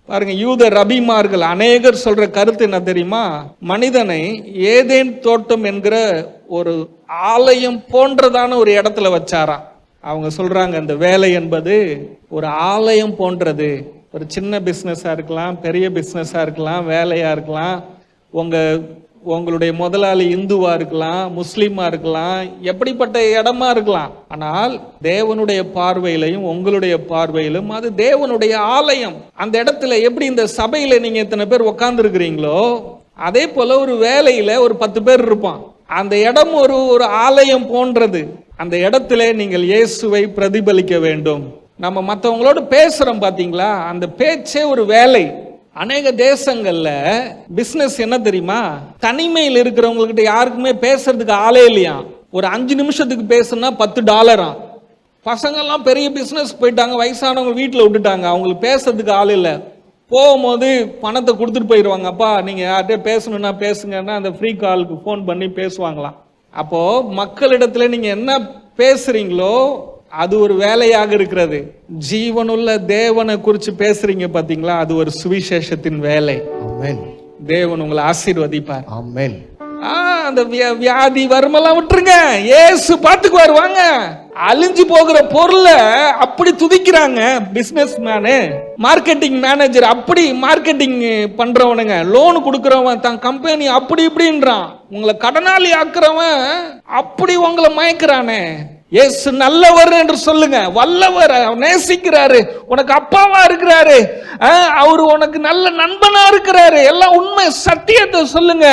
பாருங்க, யூத ரபிமார்கள் அநேகர் சொல்ற கருத்து என்ன தெரியுமா? மனிதனை ஏதேன் தோட்டம் என்கிற ஒரு ஆலயம் போன்றதான ஒரு இடத்துல வச்சாராம். அவங்க சொல்றாங்க, அந்த வேலை என்பது ஒரு ஆலயம் போன்றது. ஒரு சின்ன பிஸ்னஸா இருக்கலாம், பெரிய பிஸ்னஸா இருக்கலாம், வேலையா இருக்கலாம், உங்களுடைய முதலாளி இந்துவா இருக்கலாம், முஸ்லீமா இருக்கலாம், எப்படிப்பட்ட இடமா இருக்கலாம். ஆனால் தேவனுடைய பார்வையிலையும் உங்களுடைய பார்வையிலும் அது தேவனுடைய ஆலயம். அந்த இடத்துல எப்படி இந்த சபையில நீங்க இத்தனை பேர் உட்கார்ந்து இருக்கிறீங்களோ, அதே போல ஒரு வேலையில ஒரு 10 பேர் இருப்பான். அந்த இடம் ஒரு ஆலயம் போன்றது. அந்த இடத்துல நீங்கள் இயேசுவை பிரதிபலிக்க வேண்டும். நம்ம மற்றவங்களோடு பேசுறோம் பாத்தீங்களா, அந்த பேச்சே ஒரு வேலை. அநேக தேசங்கள்ல பிசினஸ் என்ன தெரியுமா? தனிமையில் இருக்கிறவங்ககிட்ட யாருக்குமே பேசுறதுக்கு ஆளே இல்லையா. ஒரு 5 நிமிஷத்துக்கு பேசுனா $10. பசங்கள்லாம் பெரிய பிசினஸ் போயிட்டாங்க, வயசானவங்க வீட்டில் விட்டுட்டாங்க, அவங்களுக்கு பேசுறதுக்கு ஆள் இல்லை. போகும்போது பணத்தை கொடுத்துட்டு போயிடுவாங்க. அப்பா நீங்க யார்கிட்ட பேசணும்னா பேசுங்கன்னா அந்த ஃப்ரீ காலுக்கு ஃபோன் பண்ணி பேசுவாங்களாம். அப்போ மக்களிடத்துல நீங்க என்ன பேசுறீங்களோ அது ஒரு வேலையாக இருக்கிறது. ஜீவனுள்ள தேவனை குறித்து பேசுறீங்க பாத்தீங்களா, அது ஒரு சுவிசேஷத்தின் வேலை. ஆமென். தேவன் உங்களை ஆசீர்வதிப்பார். ஆமென். அந்த வியாதி வறுமெல்லாம் விட்டுருங்க, இயேசு பாத்துக்குவார். வாங்க, அழிஞ்சு போகிற பொருளை அப்படி துதிக்கிறாங்க பிசினஸ் மேனு, மார்க்கெட்டிங் மேனேஜர் அப்படி மார்க்கெட்டிங் பண்றவனுங்க, லோன் கொடுக்கறவன் தன் கம்பெனி அப்படி இப்படின்றான், உங்களை கடனாளி ஆக்குறவன் அப்படி உங்களை மயக்கிறானே. இயேசு நல்லவர் என்று சொல்லுங்க, வல்லவர், நேசிக்கிறாரு, உனக்கு அப்பாவா இருக்கிறாரு, அவரு உனக்கு நல்ல நண்பனா இருக்கிறாரு, எல்லாம் உண்மை சத்தியத்தை சொல்லுங்க.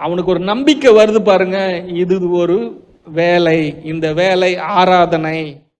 அவனுக்கு ஒரு நம்பிக்கை வருது பாருங்க. இது ஒரு வேலை, இந்த வேலை ஆராதனை.